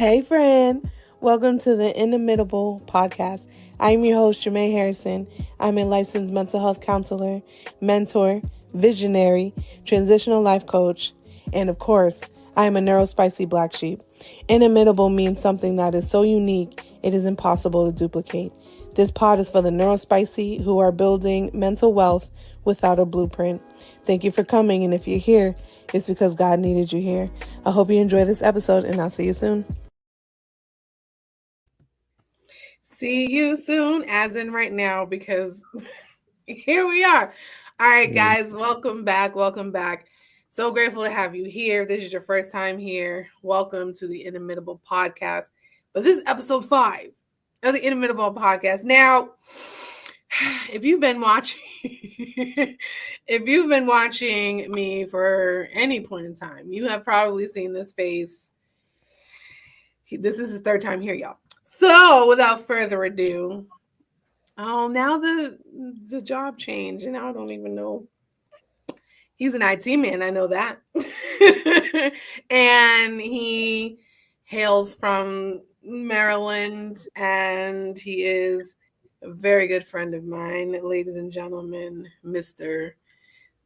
Hey, friend. Welcome to the Inimitable Podcast. I'm your host, Jermaine Harrison. I'm a licensed mental health counselor, mentor, visionary, transitional life coach, and of course, I am a neurospicy black sheep. Inimitable means something that is so unique, it is impossible to duplicate. This pod is for the neurospicy who are building mental wealth without a blueprint. Thank you for coming, and if you're here, it's because God needed you here. I hope you enjoy this episode, and I'll see you soon. See you soon, as in right now, because here we are. All right, guys, welcome back. Welcome back. So grateful to have you here. If this is your first time here, welcome to the Inimitable Podcast. But this is episode 5 of the Inimitable Podcast. Now, if you've been watching, me for any point in time, you have probably seen this face. This is his third time here, y'all. So, without further ado, now the job changed, and now I don't even know. He's an IT man, I know that. And he hails from Maryland, and he is a very good friend of mine, ladies and gentlemen, Mr.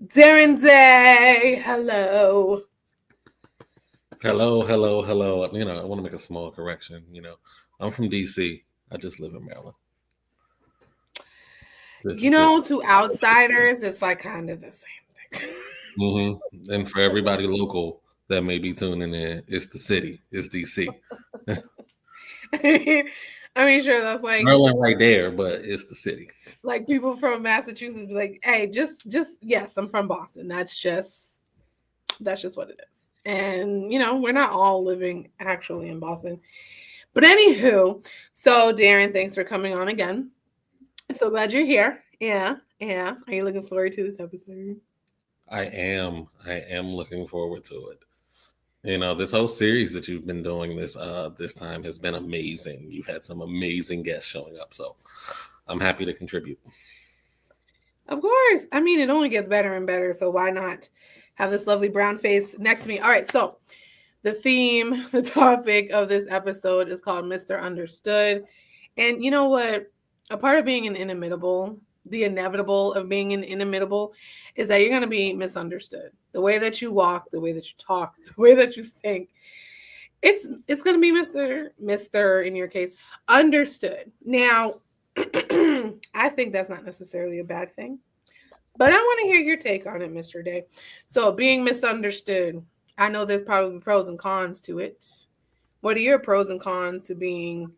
Darren Day. Hello. Hello. I want to make a small correction. I'm from DC. I just live in Maryland. To outsiders, it's like kind of the same thing. Mm-hmm. And for everybody local that may be tuning in, it's the city. It's DC. I mean, sure, that's like Maryland right there, but it's the city. Like people from Massachusetts be like, hey, just yes, I'm from Boston. That's just what it is. And, we're not all living actually in Boston. But anywho, so Darren, thanks for coming on again. So glad you're here. Yeah. Are you looking forward to this episode? I am looking forward to it. This whole series that you've been doing this time has been amazing. You've had some amazing guests showing up. So I'm happy to contribute. Of course. I mean, it only gets better and better. So why not have this lovely brown face next to me? All right. So the topic of this episode is called Mr. Understood. And you know what? A part of being an inimitable, the inevitable of being an inimitable, is that you're going to be misunderstood. The way that you walk, the way that you talk, the way that you think, it's going to be Mr. in your case, understood. Now, I think that's not necessarily a bad thing, but I want to hear your take on it, Mr. Day. So being misunderstood, I know there's probably pros and cons to it. What are your pros and cons to being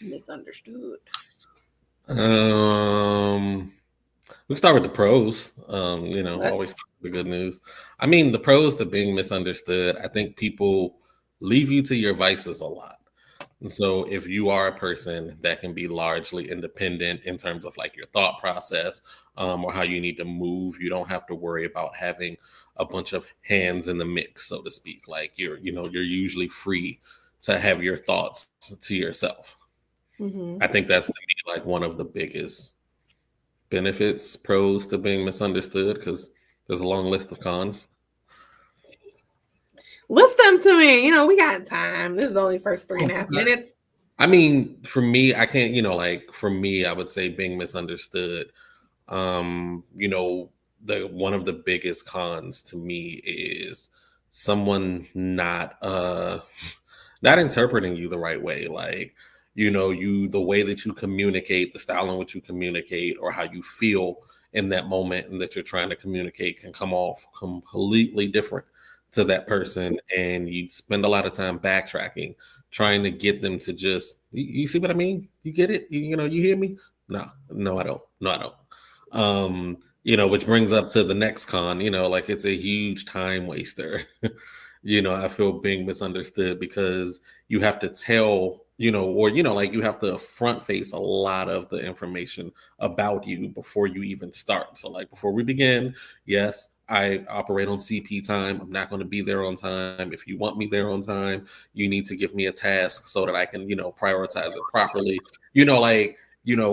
misunderstood? We start with the pros. Always start with the good news. I mean, the pros to being misunderstood, I think people leave you to your vices a lot. And so if you are a person that can be largely independent in terms of like your thought process or how you need to move, you don't have to worry about having a bunch of hands in the mix, so to speak. Like you're usually free to have your thoughts to yourself. Mm-hmm. I think that's to me like one of the biggest benefits, pros to being misunderstood, because there's a long list of cons. List them to me. We got time. This is only first 3.5 minutes. I mean, for me, I can't, for me, I would say being misunderstood, one of the biggest cons to me is someone not interpreting you the right way. Like, the way that you communicate, the style in which you communicate, or how you feel in that moment and that you're trying to communicate can come off completely different to that person. And you spend a lot of time backtracking, trying to get them to just, you see what I mean? You get it? You hear me? No, I don't. Which brings up to the next con, it's a huge time waster. I feel being misunderstood because you have to tell, you have to front face a lot of the information about you before you even start. So like before we begin, yes, I operate on CP time. I'm not going to be there on time. If you want me there on time, you need to give me a task so that I can, prioritize it properly.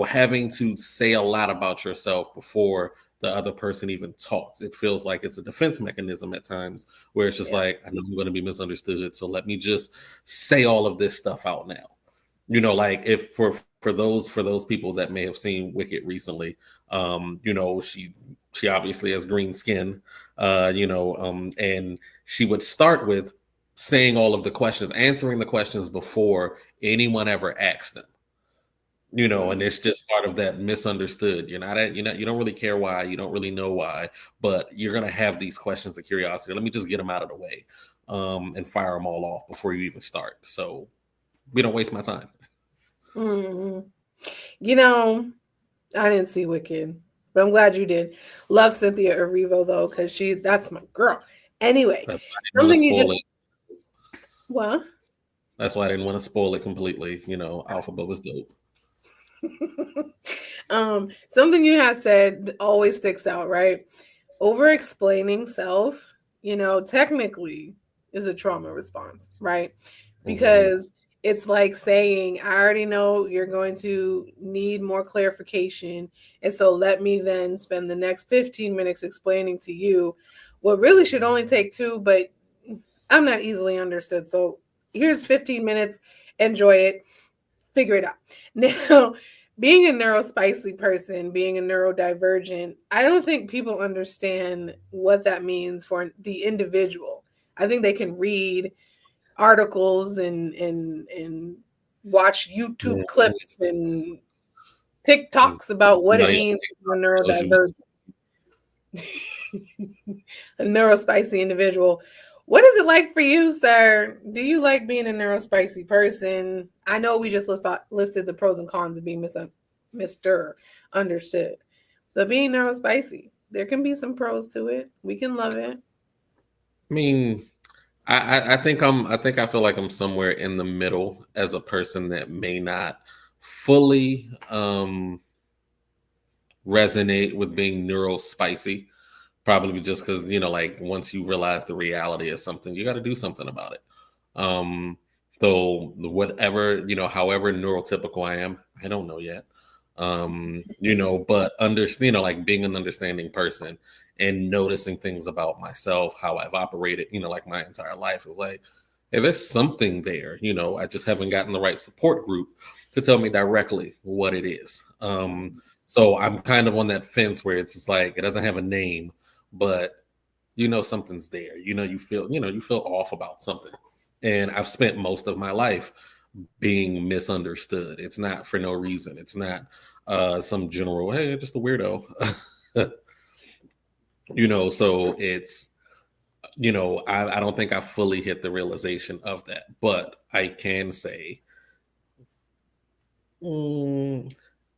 Having to say a lot about yourself before the other person even talks. It feels like it's a defense mechanism at times where it's just like, I know I'm going to be misunderstood, so let me just say all of this stuff out now. Like if for those people that may have seen Wicked recently, she obviously has green skin, and she would start with saying all of the questions, answering the questions before anyone ever asked them. And it's just part of that misunderstood. You don't really care why, you don't really know why, but you're gonna have these questions of curiosity. Let me just get them out of the way, and fire them all off before you even start, so we don't waste my time. Mm-hmm. I didn't see Wicked, but I'm glad you did. Love Cynthia Erivo though, because that's my girl. Anyway, something you just what? That's why I didn't want to spoil it completely. Alphaba was dope. Something you had said always sticks out, right? Over explaining self, technically is a trauma response, right? Because it's like saying, I already know you're going to need more clarification. And so let me then spend the next 15 minutes explaining to you what really should only take 2, but I'm not easily understood. So here's 15 minutes. Enjoy it. Figure it out. Now, being a neurospicy person, being a neurodivergent, I don't think people understand what that means for the individual. I think they can read articles and watch YouTube clips and TikToks about what it means for a neurodivergent, a neurospicy individual. What is it like for you, sir? Do you like being a neurospicy person? I know we just listed the pros and cons of being Mr. Understood, but being neurospicy, there can be some pros to it. We can love it. I mean, I think I feel like I'm somewhere in the middle as a person that may not fully resonate with being neurospicy. Probably just because, like once you realize the reality of something, you got to do something about it. So whatever, however neurotypical I am, I don't know yet. But understand, like being an understanding person and noticing things about myself, how I've operated, like my entire life is like, hey, there's something there, I just haven't gotten the right support group to tell me directly what it is. So I'm kind of on that fence where it's just like, it doesn't have a name, but something's there. You feel off about something. And I've spent most of my life being misunderstood. It's not for no reason. It's not some general, hey, just a weirdo. So it's, I don't think I fully hit the realization of that, but I can say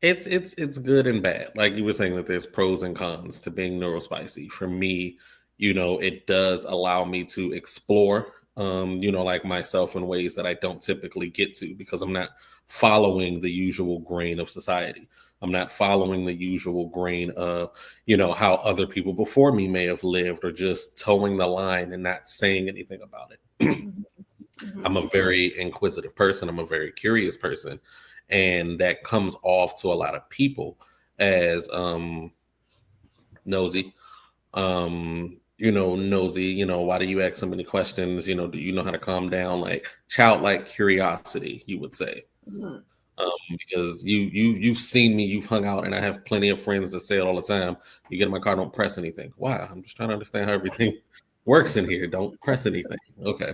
it's good and bad. Like you were saying that there's pros and cons to being neurospicy. For me, it does allow me to explore, like myself in ways that I don't typically get to because I'm not following the usual grain of society. I'm not following the usual grain of, how other people before me may have lived or just towing the line and not saying anything about it. I'm a very inquisitive person. I'm a very curious person. And that comes off to a lot of people as nosy. Nosy, why do you ask so many questions? Do you know how to calm down? Like childlike curiosity, you would say. Because you've seen me, you've hung out, and I have plenty of friends that say it all the time. You get in my car, don't press anything. Why? I'm just trying to understand how everything works in here. Don't press anything. Okay.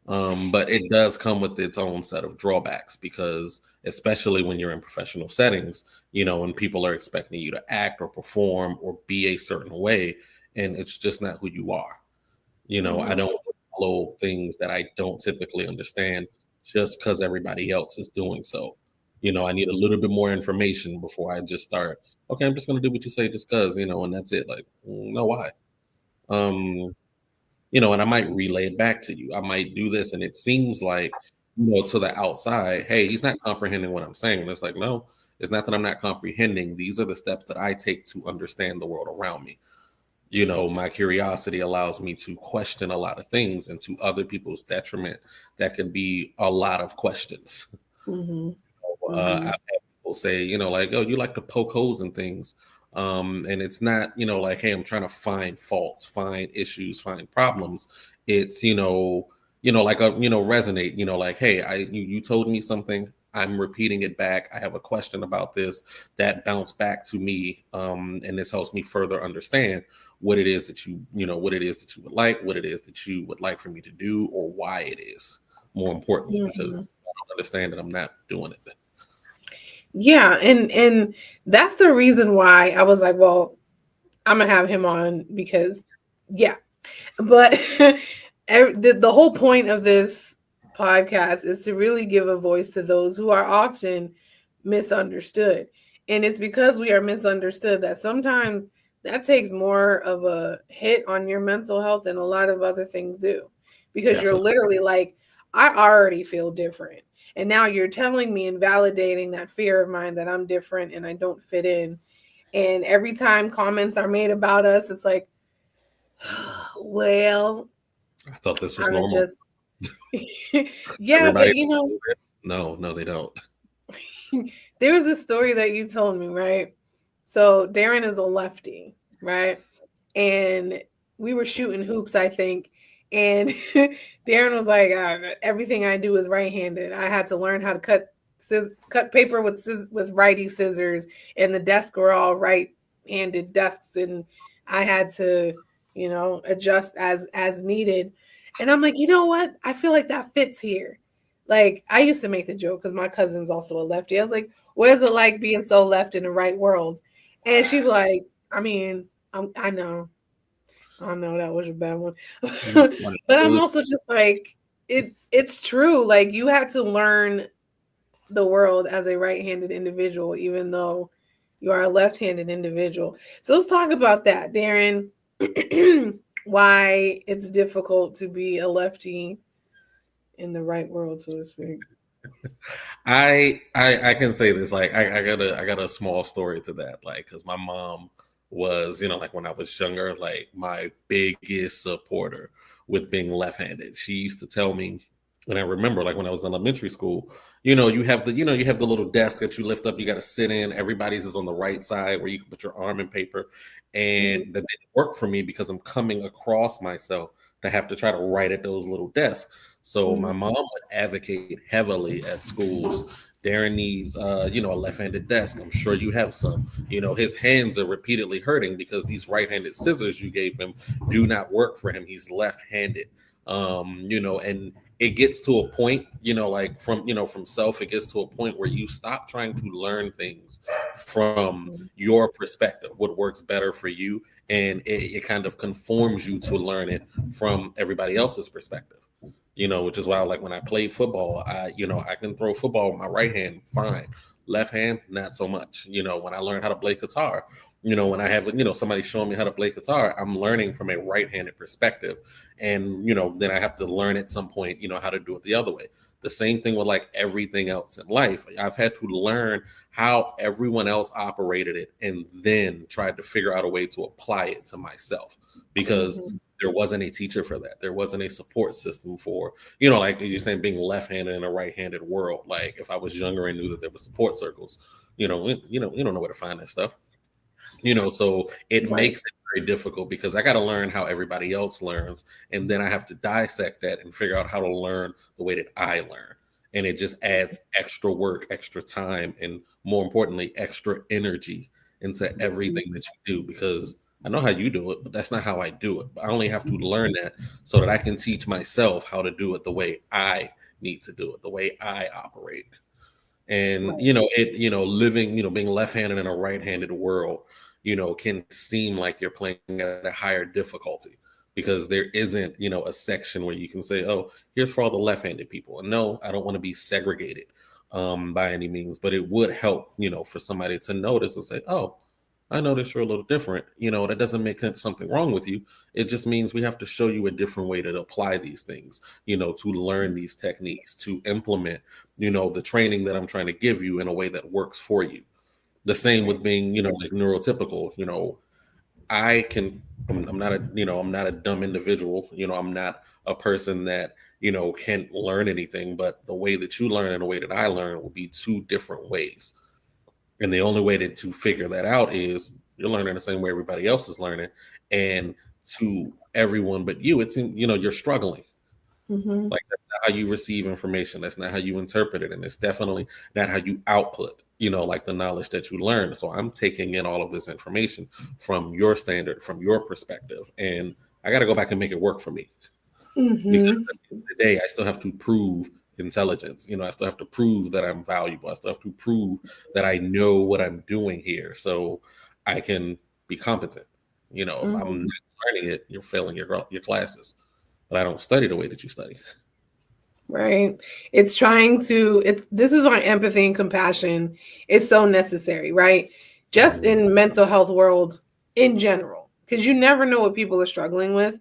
But it does come with its own set of drawbacks because especially when you're in professional settings, when people are expecting you to act or perform or be a certain way, and it's just not who you are. I don't follow things that I don't typically understand just because everybody else is doing so. I need a little bit more information before I just start, okay, I'm just going to do what you say just because, and that's it. Like, no, why? And I might relay it back to you. I might do this, and it seems like, to the outside, hey, he's not comprehending what I'm saying. And it's like, no, it's not that I'm not comprehending. These are the steps that I take to understand the world around me. My curiosity allows me to question a lot of things, and to other people's detriment, that could be a lot of questions. I've had people say, like, oh, you like to poke holes in things. And it's not, like, hey, I'm trying to find faults, find issues, find problems. It's, like a, resonate, like, hey, you told me something. I'm repeating it back. I have a question about this that bounced back to me. And this helps me further understand what it is that what it is that you would like, what it is that you would like for me to do, or why it is, more importantly, because Mhm. I don't understand that I'm not doing it. Yeah, and that's the reason why I was like, well, I'm gonna have him on because, yeah. But the whole point of this podcast is to really give a voice to those who are often misunderstood. And it's because we are misunderstood that sometimes that takes more of a hit on your mental health than a lot of other things do. Because you're Definitely. literally like, I already feel different. And now you're telling me and validating that fear of mine that I'm different and I don't fit in. And every time comments are made about us, it's like, well, I thought this was I'm normal. just, yeah, Everybody but else do this. No, no, they don't. there was a story that you told me, right? So Darren is a lefty, right? And we were shooting hoops, I think. And Darren was like, everything I do is right-handed. I had to learn how to cut paper with righty scissors, and the desks were all right-handed desks, and I had to, adjust as needed. And I'm like, you know what? I feel like that fits here. Like I used to make the joke because my cousin's also a lefty. I was like, "What is it like being so left in the right world?" And she was like, "I mean, I know, I know that was a bad one, One but of I'm those. also just like It's true. Like you had to learn the world as a right-handed individual, even though you are a left-handed individual. So let's talk about that, Darren. Why it's difficult to be a lefty in the right world, so to speak. I can say this, like, I got a small story to that, like, because my mom was, like, when I was younger, like, my biggest supporter with being left-handed. She used to tell me, and I remember, like, when I was in elementary school, you have the little desk that you lift up, you got to sit in. Everybody's is on the right side where you can put your arm in paper, Mhm. and that didn't work for me because I'm coming across myself to have to try to write at those little desks. So my Mhm. mom would advocate heavily at schools. Darren needs, a left-handed desk. I'm sure you have some. His hands are repeatedly hurting because these right-handed scissors you gave him do not work for him. He's left-handed. And it gets to a point, like from self, it gets to a point where you stop trying to learn things from Mhm. your perspective, what works better for you, and it kind of conforms you to learn it from everybody else's perspective. Which is why, like, when I played football, I can throw football with my right hand fine, left hand not so much. When I learned how to play guitar, when I have somebody showing me how to play guitar, I'm learning from a right-handed perspective, and then I have to learn at some point how to do it the other way. The same thing with, like, everything else in life. I've had to learn how everyone else operated it, and then tried to figure out a way to apply it to myself, because Mhm. there wasn't a teacher for that. There wasn't a support system for, like you're saying, being left-handed in a right-handed world. Like, if I was younger and knew that there were support circles, you don't know where to find that stuff. So it Right. makes it very difficult because I got to learn how everybody else learns, and then I have to dissect that and figure out how to learn the way that I learn. And it just adds extra work, extra time, and more importantly, extra energy into Mhm. everything that you do, because I know how you do it, but that's not how I do it. But I only have to learn that so that I can teach myself how to do it the way I need to do it, the way I operate. And Right. living, being left-handed in a right-handed world, can seem like you're playing at a higher difficulty, because there isn't, a section where you can say, oh, here's for all the left-handed people. And no, I don't want to be segregated by any means, but it would help, for somebody to notice and say, oh, I notice you're a little different. That doesn't make something wrong with you. It just means we have to show you a different way to apply these things, to learn these techniques, to implement, the training that I'm trying to give you in a way that works for you. The same Right. with being, like, neurotypical. I can, I'm not a, I'm not a dumb individual. I'm not a person that, can't learn anything, but the way that you learn and the way that I learn will be two different ways. And the only way that you figure that out is, You're learning the same way everybody else is learning. And to everyone but you, it's you're struggling. Mm-hmm. Like that's not how you receive information. That's not how you interpret it. And it's definitely not how you output, like the knowledge that you learn. So I'm taking in all of this information from your standard, from your perspective. And I got to go back and make it work for me. Because Mm-hmm. at the end of the day, I still have to prove intelligence. I still have to prove that I'm valuable. I still have to prove that I know what I'm doing here so I can be competent. If I'm Mm-hmm. not learning it, you're failing your classes. But I don't study the way that you study. Right. It's trying to, this is why empathy and compassion is so necessary, right? Just in mental health world in general, because you never know what people are struggling with.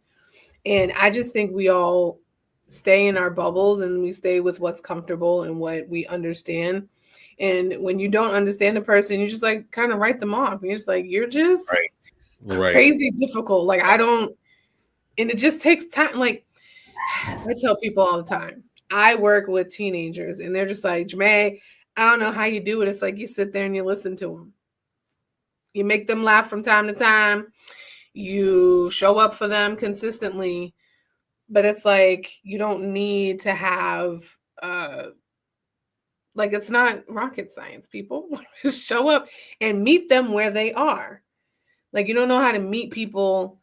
And I just think we all stay in our bubbles and we stay with what's comfortable and what we understand. And when you don't understand a person, you just like kind of write them off. You're just like, you're just Right. crazy difficult. Like, and it just takes time. Like, I tell people all the time, I work with teenagers and they're just like, Jamae, I don't know how you do it. It's like you sit there and you listen to them. You make them laugh from time to time. You show up for them consistently. But it's like you don't need to have like it's not rocket science, people. Just show up and meet them where they are. Like you don't know how to meet people.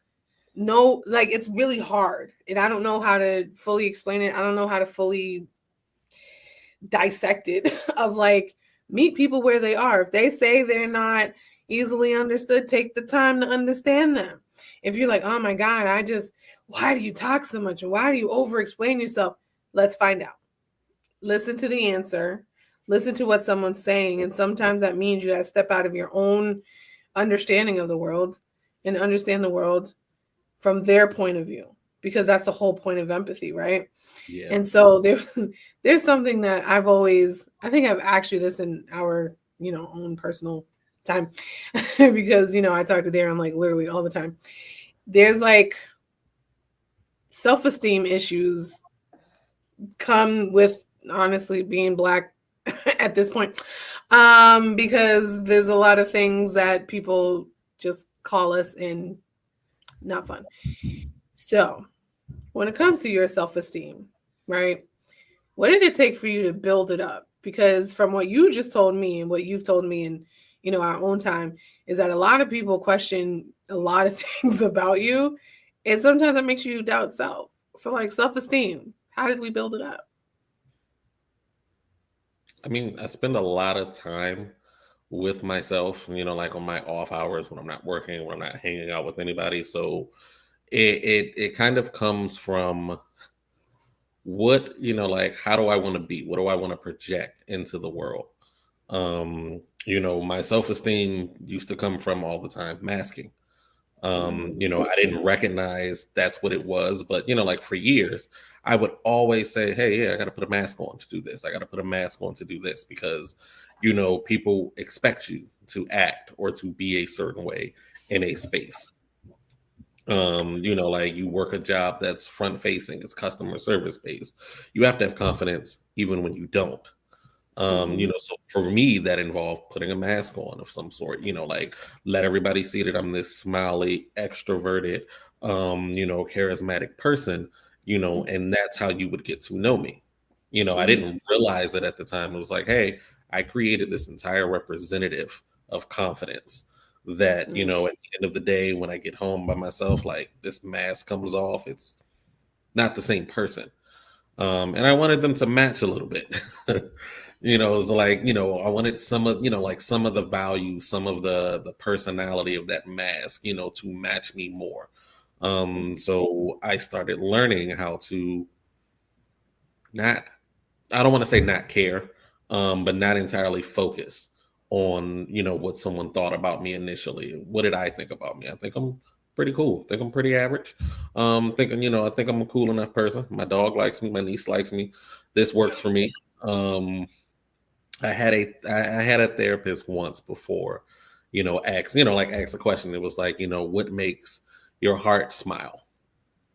No, like it's really hard. And I don't know how to fully explain it. I don't know how to fully dissect it of like meet people where they are. If they say they're not easily understood, take the time to understand them. If you're like, oh my God, why do you talk so much? Why do you over explain yourself? Let's find out. Listen to the answer. Listen to what someone's saying. And sometimes that means you got to step out of your own understanding of the world and understand the world from their point of view, because that's the whole point of empathy, right? Yeah. And so there's something that I think I've actually this in our, own personal time because, I talk to Darren like literally all the time. There's like self-esteem issues come with honestly being Black at this point. Because there's a lot of things that people just call us and not fun. So when it comes to your self-esteem, right? What did it take for you to build it up? Because from what you just told me and what you've told me in, our own time, is that a lot of people question a lot of things about you. And sometimes that makes you doubt self. So like self-esteem, how did we build it up? I mean, I spend a lot of time with myself, like on my off hours when I'm not working, when I'm not hanging out with anybody. So it kind of comes from what, like how do I want to be? What do I want to project into the world? My self-esteem used to come from all the time masking. I didn't recognize that's what it was, but like for years, I would always say, hey, yeah, I got to put a mask on to do this. I got to put a mask on to do this because, people expect you to act or to be a certain way in a space. Like you work a job that's front facing, it's customer service based. You have to have confidence even when you don't. So for me, that involved putting a mask on of some sort, like let everybody see that I'm this smiley, extroverted, charismatic person, and that's how you would get to know me. I didn't realize it at the time. It was like, hey, I created this entire representative of confidence that, at the end of the day, when I get home by myself, like this mask comes off, it's not the same person. And I wanted them to match a little bit. It was like, I wanted some of, like some of the value, some of the personality of that mask, to match me more. So I started learning how to not, I don't want to say not care, but not entirely focus on, what someone thought about me initially. What did I think about me? I think I'm pretty cool. I think I'm pretty average. Thinking, I think I'm a cool enough person. My dog likes me. My niece likes me. This works for me. I had a therapist once before, ask a question. It was like, what makes your heart smile?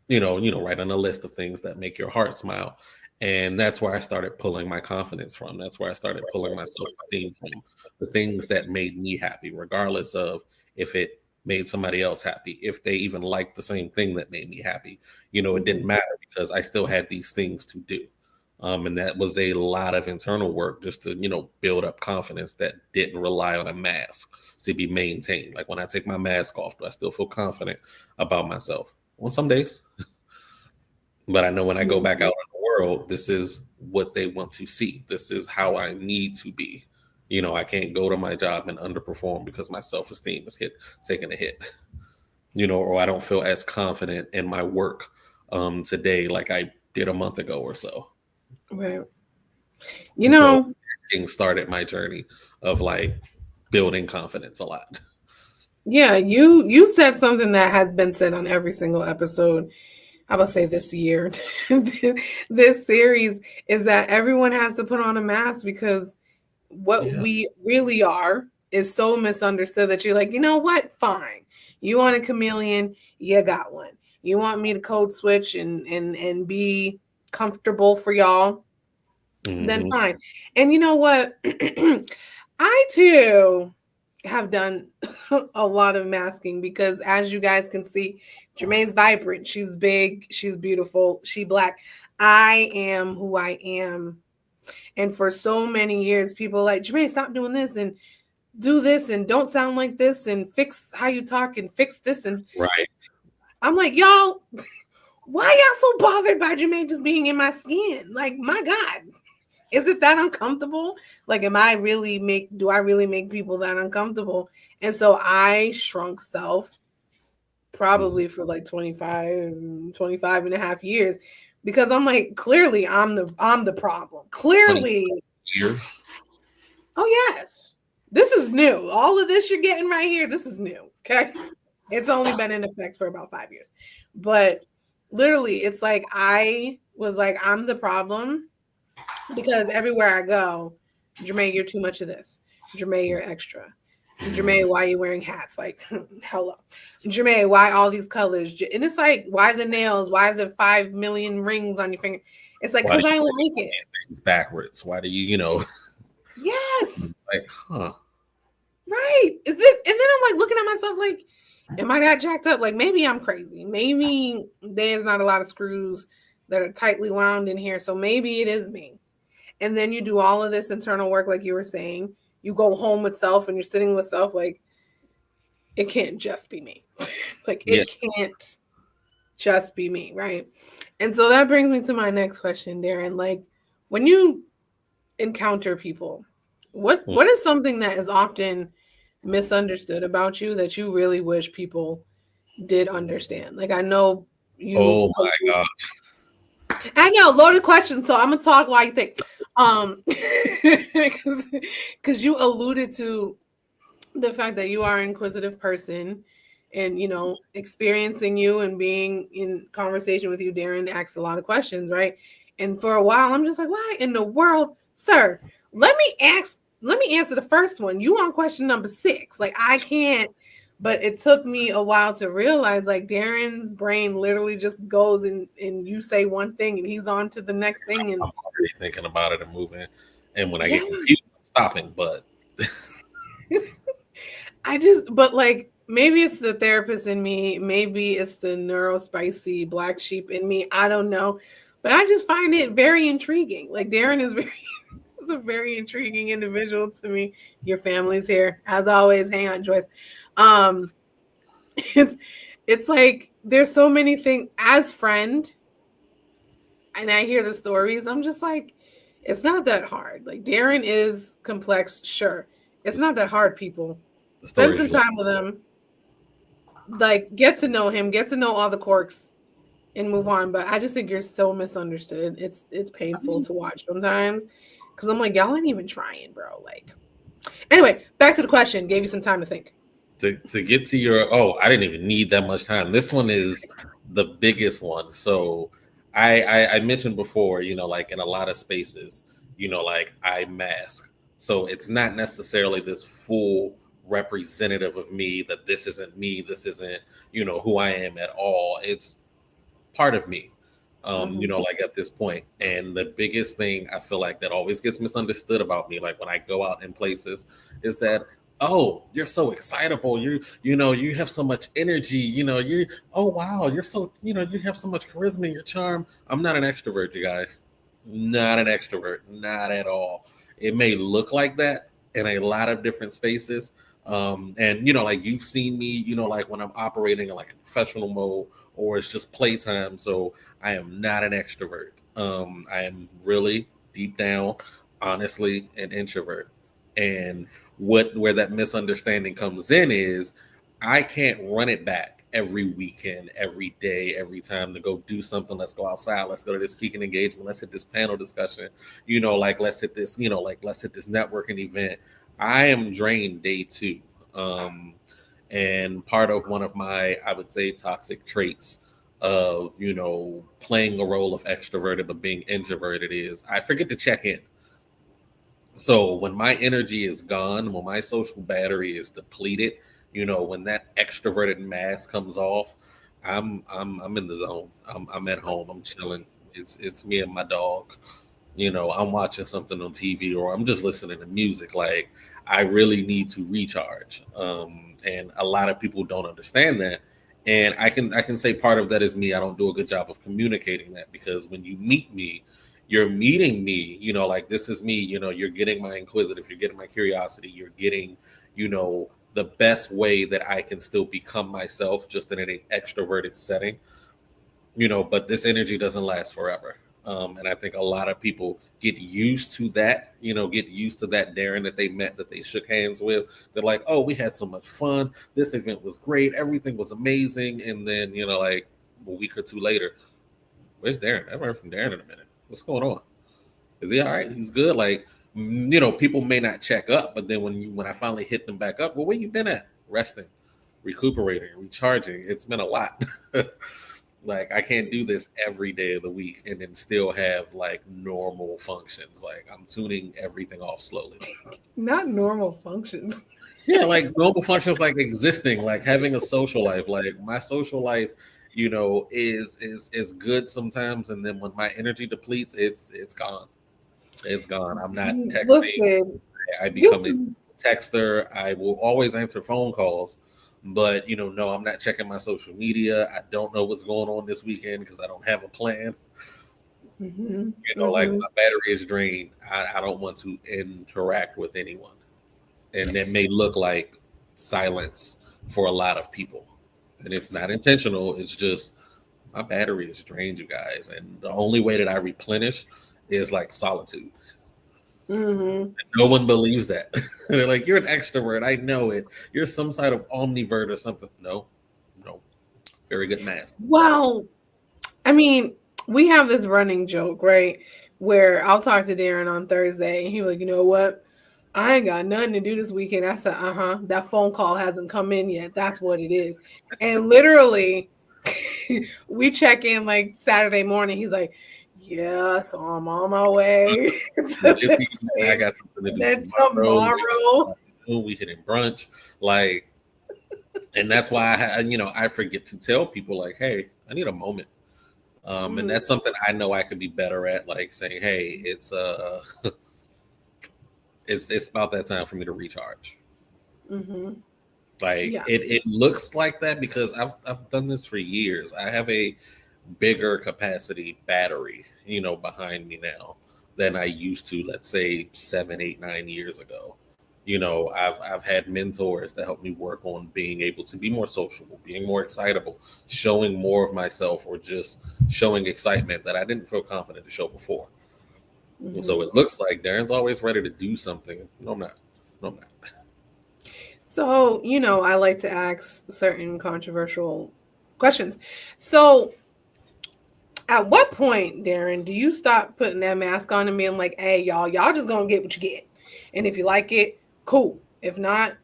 Write on a list of things that make your heart smile. And that's where I started pulling my confidence from. That's where I started pulling my self-esteem from. The things that made me happy, regardless of if it made somebody else happy, if they even liked the same thing that made me happy. You know, it didn't matter because I still had these things to do. And that was a lot of internal work just to, build up confidence that didn't rely on a mask to be maintained. Like when I take my mask off, do I still feel confident about myself? On some days. But I know when I go back out in the world, this is what they want to see. This is how I need to be. I can't go to my job and underperform because my self-esteem is taking a hit. Or I don't feel as confident in my work today like I did a month ago or so. Right. So started my journey of like building confidence a lot. Yeah, you said something that has been said on every single episode. I would say this year, this series, is that everyone has to put on a mask because what we really are is so misunderstood that you're like, you know what? Fine. You want a chameleon, you got one. You want me to code switch and be comfortable for y'all, then fine. And you know what? I too have done a lot of masking because as you guys can see, Jermaine's vibrant. She's big. She's beautiful. She Black. I am who I am. And for so many years, people like, Jermaine, stop doing this and do this and don't sound like this and fix how you talk and fix this. And right. I'm like, y'all, why y'all so bothered by Jermaine just being in my skin? Like, my God. Is it that uncomfortable? Like, do I really make people that uncomfortable? And so I shrunk self probably for like 25 and a half years because I'm like, clearly I'm the problem. Clearly. Years. Oh, yes. This is new. All of this you're getting right here. This is new. Okay. It's only been in effect for about 5 years. But literally, it's like I was like, I'm the problem. Because everywhere I go, Jermaine, you're too much of this. Jermaine, you're extra. Jermaine, why are you wearing hats? Like, hello. Jermaine, why all these colors? And it's like, why the nails? Why the 5 million rings on your finger? It's like, because I like it. Backwards. Why do you, Yes. Like, huh. Right. And then I'm like looking at myself like, am I that jacked up? Like, maybe I'm crazy. Maybe there's not a lot of screws that are tightly wound in here. So maybe it is me. And then you do all of this internal work, like you were saying. You go home with self and you're sitting with self like, it can't just be me. Like, it can't just be me, right? And so that brings me to my next question, Darren. Like, when you encounter people, what is something that is often misunderstood about you that you really wish people did understand? Like, I know you. Oh my gosh. I know, loaded question. So I'm gonna talk while you think. Because you alluded to the fact that you are an inquisitive person, and experiencing you and being in conversation with you, Darren asks a lot of questions, right? And for a while, I'm just like, why in the world, sir? Let me answer the first one. You on question number 6? Like, I can't. But it took me a while to realize, like, Darren's brain literally just goes and you say one thing and he's on to the next thing. And I'm already thinking about it and moving. And when I get confused, I'm stopping. But but like, maybe it's the therapist in me. Maybe it's the neurospicy black sheep in me. I don't know. But I just find it very intriguing. Like, Darren is a very intriguing individual to me. Your family's here. As always, hang on, Joyce. It's like there's so many things as friend, and I hear the stories. I'm just like, it's not that hard. Like, Darren is complex, sure. It's not that hard, people. Spend some time with him. Like, get to know him, get to know all the quirks, and move on. But I just think you're so misunderstood. It's painful to watch sometimes because I'm like, y'all ain't even trying, bro. Like, anyway, back to the question. Gave you some time to think. To get to your, I didn't even need that much time. This one is the biggest one. So I mentioned before, like in a lot of spaces, like I mask. So it's not necessarily this full representative of me, that this isn't me, this isn't, who I am at all. It's part of me, like at this point. And the biggest thing I feel like that always gets misunderstood about me, like when I go out in places, is that oh, you're so excitable. You have so much energy. Oh wow, you're so, you have so much charisma and your charm. I'm not an extrovert, you guys. Not an extrovert, not at all. It may look like that in a lot of different spaces. And like you've seen me, like when I'm operating in like a professional mode or it's just playtime. So I am not an extrovert. I am really deep down, honestly, an introvert. And where that misunderstanding comes in is I can't run it back every weekend, every day, every time to go do something. Let's go outside. Let's go to this speaking engagement. Let's hit this panel discussion. Like let's hit this, let's hit this networking event. I am drained day two. Um, and part of one of my, I would say, toxic traits of, playing a role of extroverted but being introverted is I forget to check in. So when my energy is gone, when my social battery is depleted, when that extroverted mask comes off, I'm in the zone. I'm at home. I'm chilling. It's me and my dog. I'm watching something on TV or I'm just listening to music. Like I really need to recharge. And a lot of people don't understand that. And I can say part of that is me. I don't do a good job of communicating that because when you meet me, you're meeting me, like this is me, you're getting my inquisitive, you're getting my curiosity, you're getting, the best way that I can still become myself just in an extroverted setting, but this energy doesn't last forever. And I think a lot of people get used to that, get used to that Darren that they met, that they shook hands with. They're like, oh, we had so much fun. This event was great. Everything was amazing. And then, like a week or two later, where's Darren? I haven't heard from Darren in a minute. What's going on? Is he all right? He's good. Like, people may not check up, but then when I finally hit them back up, well, where you been at? Resting, recuperating, recharging. It's been a lot. Like I can't do this every day of the week and then still have like normal functions. Like I'm tuning everything off slowly. Not normal functions. Yeah, like normal functions, like existing, like having a social life. Like my social life, is good sometimes, and then when my energy depletes, it's gone. It's gone. I'm not texting. Listen, I become a this texter. I will always answer phone calls, but no, I'm not checking my social media. I don't know what's going on this weekend because I don't have a plan. Like my battery is drained. I don't want to interact with anyone, and it may look like silence for a lot of people, and it's not intentional. It's just my battery is drained, you guys, and the only way that I replenish is like solitude. No one believes that. They're like, you're an extrovert. I know it. You're some sort of omnivert or something. No, no. Very good math. Well, I mean, we have this running joke, right? Where I'll talk to Darren on Thursday and he's like, you know what? I ain't got nothing to do this weekend. I said, that phone call hasn't come in yet. That's what it is. And literally, we check in like Saturday morning. He's like, yeah, so I'm on my way. I got something to do then tomorrow. We hitting brunch. Like, and that's why I forget to tell people like, hey, I need a moment. And that's something I know I could be better at, like saying, hey, it's it's about that time for me to recharge. Like it looks like that because I've done this for years. I have a bigger capacity battery, behind me now than I used to, let's say 7, 8, 9 years ago. I've had mentors to help me work on being able to be more sociable, being more excitable, showing more of myself, or just showing excitement that I didn't feel confident to show before. So it looks like Darren's always ready to do something. No, I'm not. No, I'm not. So, I like to ask certain controversial questions. So, at what point, Darren, do you stop putting that mask on and being like, hey, y'all just gonna get what you get. And if you like it, cool. If not,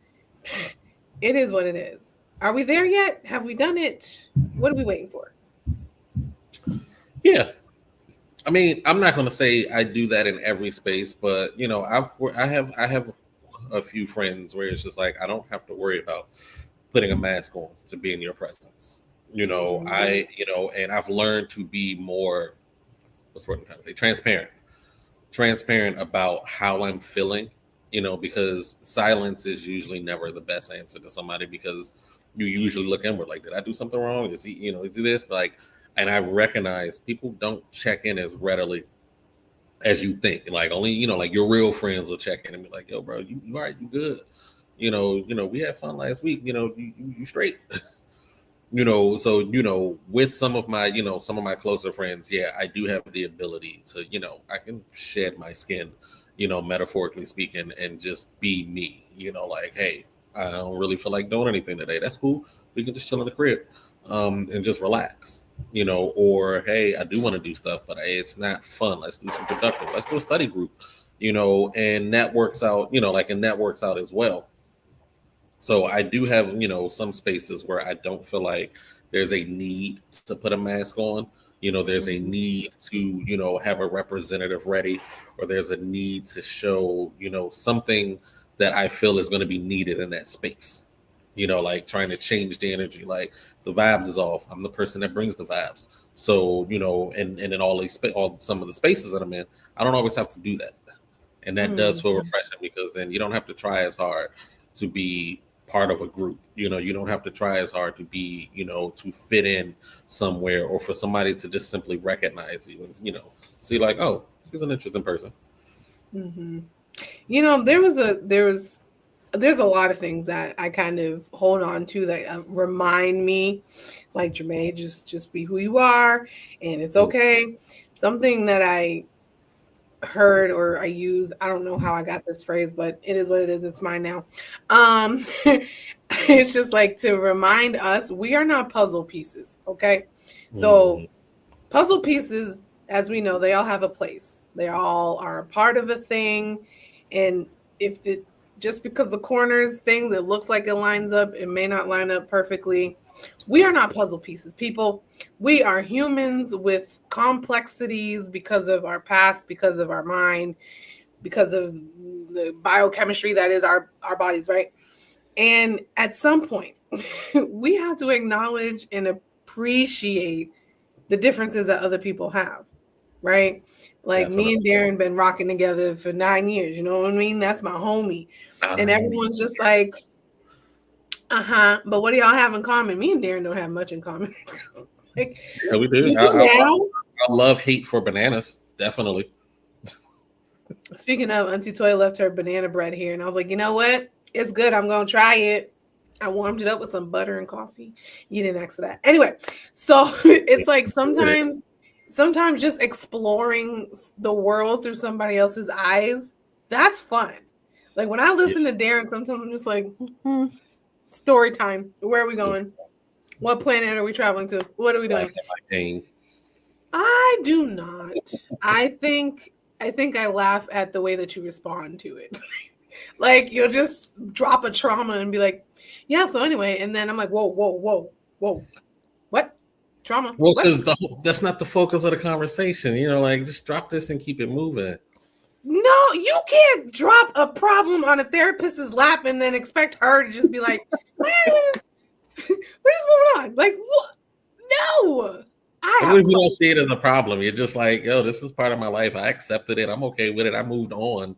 it is what it is. Are we there yet? Have we done it? What are we waiting for? Yeah. I mean, I'm not going to say I do that in every space, but I have a few friends where it's just like I don't have to worry about putting a mask on to be in your presence. And I've learned to be more, what's the word I'm trying to say, transparent about how I'm feeling because silence is usually never the best answer to somebody, because you usually look inward like, did I do something wrong? Is he, is he this? Like, and I recognize people don't check in as readily as you think. Like, only, like your real friends will check in and be like, yo, bro, you all right, you good? We had fun last week, you straight. So with some of my closer friends, yeah, I do have the ability to, I can shed my skin, metaphorically speaking, and just be me. Like, hey, I don't really feel like doing anything today. That's cool. We can just chill in the crib, and just relax. Or hey, I do want to do stuff, but hey, it's not fun. Let's do some productive. Let's do a study group. And that works out. And that works out as well. So I do have, some spaces where I don't feel like there's a need to put a mask on. There's a need to, have a representative ready, or there's a need to show, something that I feel is going to be needed in that space. Like trying to change the energy, like the vibes is off. I'm the person that brings the vibes. So, and in all some of the spaces that I'm in, I don't always have to do that. And that does feel refreshing, because then you don't have to try as hard to be part of a group. You don't have to try as hard to be, to fit in somewhere, or for somebody to just simply recognize you and, see like, oh, he's an interesting person. Mm-hmm. There's a lot of things that I kind of hold on to that remind me, like, Jermaine, just be who you are, and it's okay. Something that I heard or I use, I don't know how I got this phrase, but it is what it is. It's mine now. It's just like to remind us we are not puzzle pieces. Okay. So puzzle pieces, as we know, they all have a place. They all are a part of a thing. And if just because the corners thing that looks like it lines up, it may not line up perfectly. We are not puzzle pieces, people. We are humans with complexities because of our past, because of our mind, because of the biochemistry that is our bodies, right? And at some point, we have to acknowledge and appreciate the differences that other people have, right? Like me and Darren been rocking together for 9 years. You know what I mean? That's my homie. And everyone's just like, but what do y'all have in common? Me and Darren don't have much in common. Like, yeah, we do. I love hate for bananas. Definitely. Speaking of, Auntie Toy left her banana bread here, and I was like, you know what? It's good. I'm gonna try it. I warmed it up with some butter and coffee. You didn't ask for that. Anyway, so it's like sometimes just exploring the world through somebody else's eyes, that's fun. Like when I listen to Darren, sometimes I'm just like, story time. Where are we going? What planet are we traveling to? What are we doing? I do not. I think I laugh at the way that you respond to it. Like you'll just drop a trauma and be like, yeah, so anyway, and then I'm like, whoa. What? Trauma? Well, because that's not the focus of the conversation. Like just drop this and keep it moving. No, you can't drop a problem on a therapist's lap and then expect her to just be like, we're just moving on. Like, what? No. Even if you don't see it as a problem, you're just like, yo, this is part of my life. I accepted it. I'm okay with it. I moved on.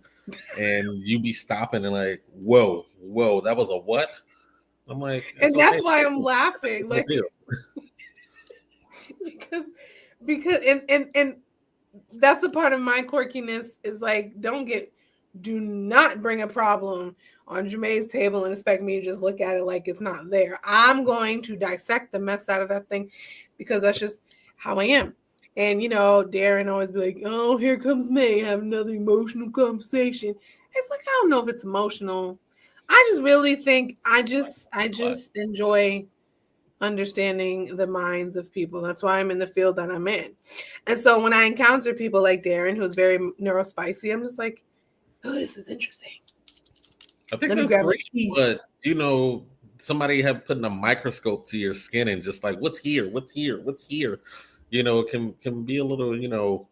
And you be stopping and like, whoa, that was a what? I'm like, and that's why I'm laughing. Like, because and that's a part of my quirkiness is like, do not bring a problem on Jermaine's table and expect me to just look at it like it's not there. I'm going to dissect the mess out of that thing because that's just how I am. And, Darren always be like, oh, here comes May, have another emotional conversation. It's like, I don't know if it's emotional. I just really think I just enjoy understanding the minds of people. That's why I'm in the field that I'm in. And so when I encounter people like Darren, who's very neurospicy, I'm just like, oh, this is interesting. I think that's great. But, somebody have putting a microscope to your skin and just like, what's here? Can be a little,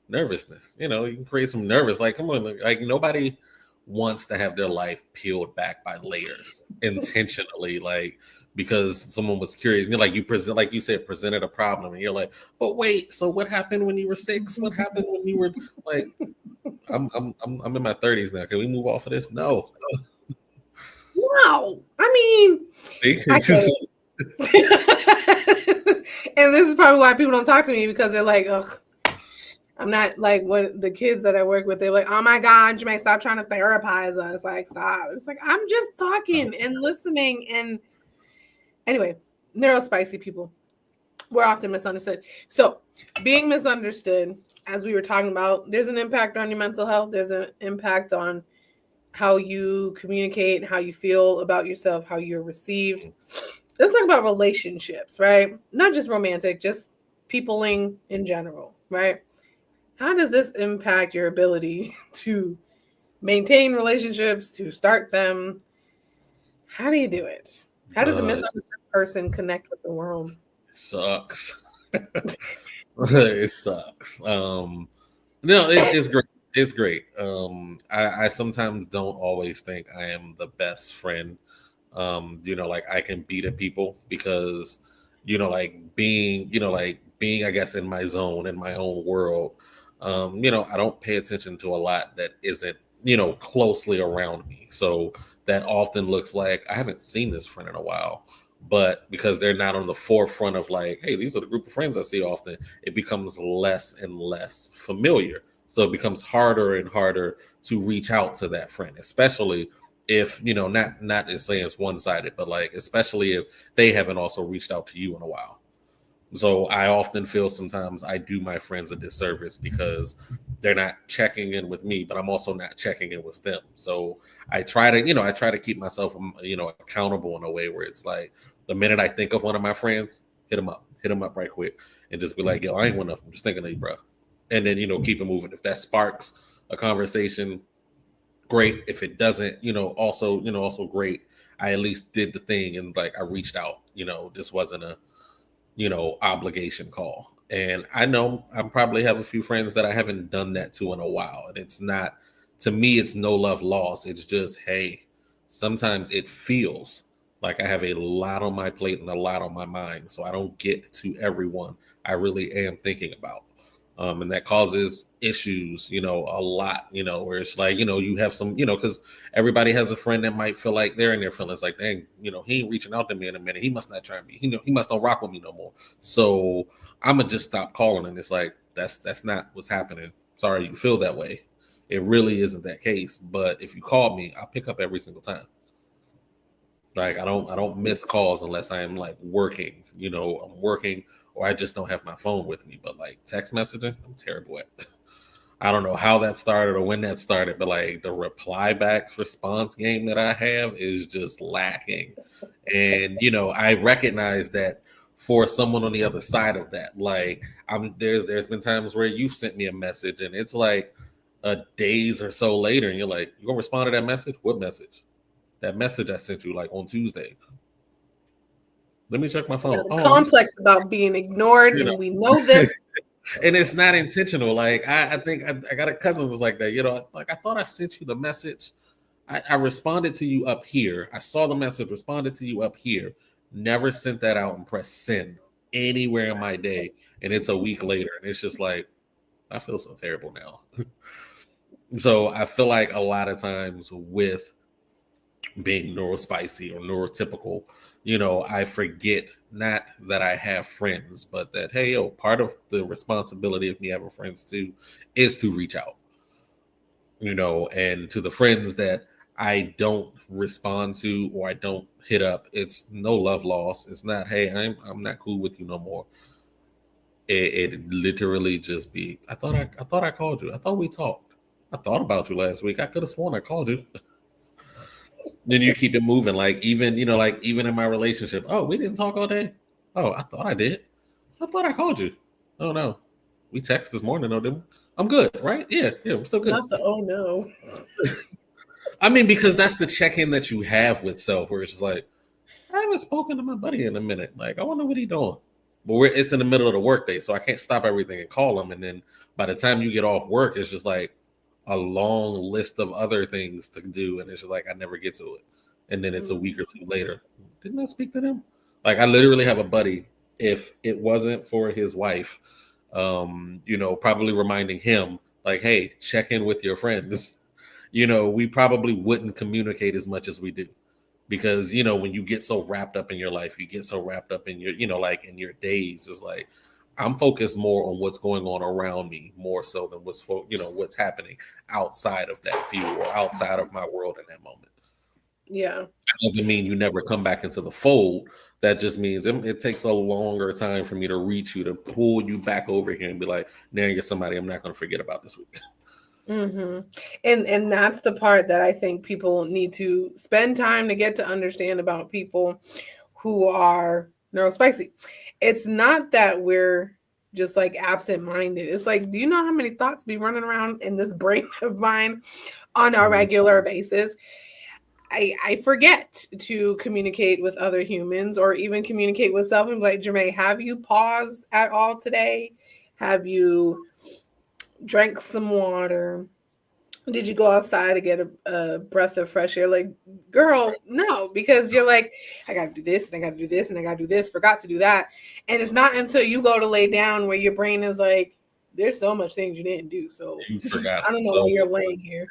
nervousness. You can create some nervous. Like, come on, like nobody wants to have their life peeled back by layers intentionally. Like, because someone was curious. Like you present, like you said, presented a problem, and you're like, "But wait, so what happened when you were 6? What happened when you were like?" I'm in my 30s now. Can we move off of this? No. No, I mean, I get it. And this is probably why people don't talk to me, because they're like, ugh. I'm not like what the kids that I work with. They're like, oh my God, you may stop trying to therapize us. Like, stop. It's like, I'm just talking and listening. And anyway, neurospicy people, we're often misunderstood. So being misunderstood, as we were talking about, there's an impact on your mental health. There's an impact on how you communicate, how you feel about yourself, how you're received. Let's talk about relationships, right? Not just romantic, just peopling in general, right? How does this impact your ability to maintain relationships, to start them? How do you do it? How does a misunderstood person connect with the world? Sucks. It sucks. No, it's great. It's great. I sometimes don't always think I am the best friend. Like I can beat at people because, like being, I guess, in my zone, in my own world. I don't pay attention to a lot that isn't, closely around me. So that often looks like I haven't seen this friend in a while. But because they're not on the forefront of like, hey, these are the group of friends I see often, it becomes less and less familiar. So it becomes harder and harder to reach out to that friend, especially if, not just saying it's one-sided, but like, especially if they haven't also reached out to you in a while. So I often feel sometimes I do my friends a disservice because they're not checking in with me, but I'm also not checking in with them. So I try to keep myself, accountable in a way where it's like the minute I think of one of my friends, hit them up right quick and just be like, yo, I ain't one of them. I'm just thinking of you, bro. And then, keep it moving. If that sparks a conversation, great. If it doesn't, also great. I at least did the thing and like I reached out. This wasn't a obligation call. And I know I probably have a few friends that I haven't done that to in a while. And it's not, to me, it's no love lost. It's just, hey, sometimes it feels like I have a lot on my plate and a lot on my mind. So I don't get to everyone I really am thinking about. And that causes issues, a lot, where it's like, you have some, because everybody has a friend that might feel like they're in their feelings like, dang, he ain't reaching out to me in a minute. He must not try me. He must don't rock with me no more. So I'm going to just stop calling. And it's like, that's not what's happening. Sorry, you feel that way. It really isn't that case. But if you call me, I'll pick up every single time. Like I don't miss calls unless I am like working, I'm working or I just don't have my phone with me. But like text messaging, I'm terrible at. I don't know how that started or when that started, but like the reply back response game that I have is just lacking. And I recognize that for someone on the other side of that, like there's been times where you've sent me a message and it's like a days or so later, and you're like, you gonna respond to that message? What message? That message I sent you like on Tuesday. Let me check my phone. The complex about being ignored, and we know this. And it's not intentional. Like I think I got a cousin who was like that. Like I thought I sent you the message. I responded to you up here. I saw the message, responded to you up here. Never sent that out and pressed send anywhere in my day. And it's a week later, and it's just like I feel so terrible now. So I feel like a lot of times with being neurospicy or neurotypical, I forget not that I have friends, but that, hey, part of the responsibility of me having friends too is to reach out, and to the friends that I don't respond to or I don't hit up, it's no love lost. It's not, hey, I'm not cool with you no more. It literally just be, I thought I called you. I thought we talked. I thought about you last week. I could have sworn I called you. Then you keep it moving. Like even in my relationship. Oh, we didn't talk all day. Oh, I thought I did. I thought I called you. Oh no. We texted this morning, though, didn't we? I'm good, right? Yeah, we're still good. Not the oh no. I mean, because that's the check-in that you have with self, where it's just like, I haven't spoken to my buddy in a minute. Like, I wonder what he's doing. But it's in the middle of the workday, so I can't stop everything and call him. And then by the time you get off work, it's just like a long list of other things to do, and it's just like I never get to it. And then it's a week or two later. didn't I speak to them? Like I literally have a buddy. If it wasn't for his wife, probably reminding him like, hey, check in with your friends. We probably wouldn't communicate as much as we do because when you get so wrapped up in your life, you get so wrapped up in your like in your days. It's like I'm focused more on what's going on around me more so than what's happening outside of that view or outside of my world in that moment. Yeah. That doesn't mean you never come back into the fold. That just means it takes a longer time for me to reach you, to pull you back over here and be like, now you're somebody I'm not going to forget about this week. Mm-hmm. And that's the part that I think people need to spend time to get to understand about people who are neurospicy. It's not that we're just like absent-minded. It's like, do you know how many thoughts be running around in this brain of mine on a regular basis? I forget to communicate with other humans or even communicate with self. And like, Jermaine, have you paused at all today? Have you drank some water? Did you go outside to get a breath of fresh air? Like, girl, no, because you're like, I got to do this and I got to do this and I got to do this, forgot to do that. And it's not until you go to lay down where your brain is like, there's so much things you didn't do. So You forgot I don't know so why you're laying here.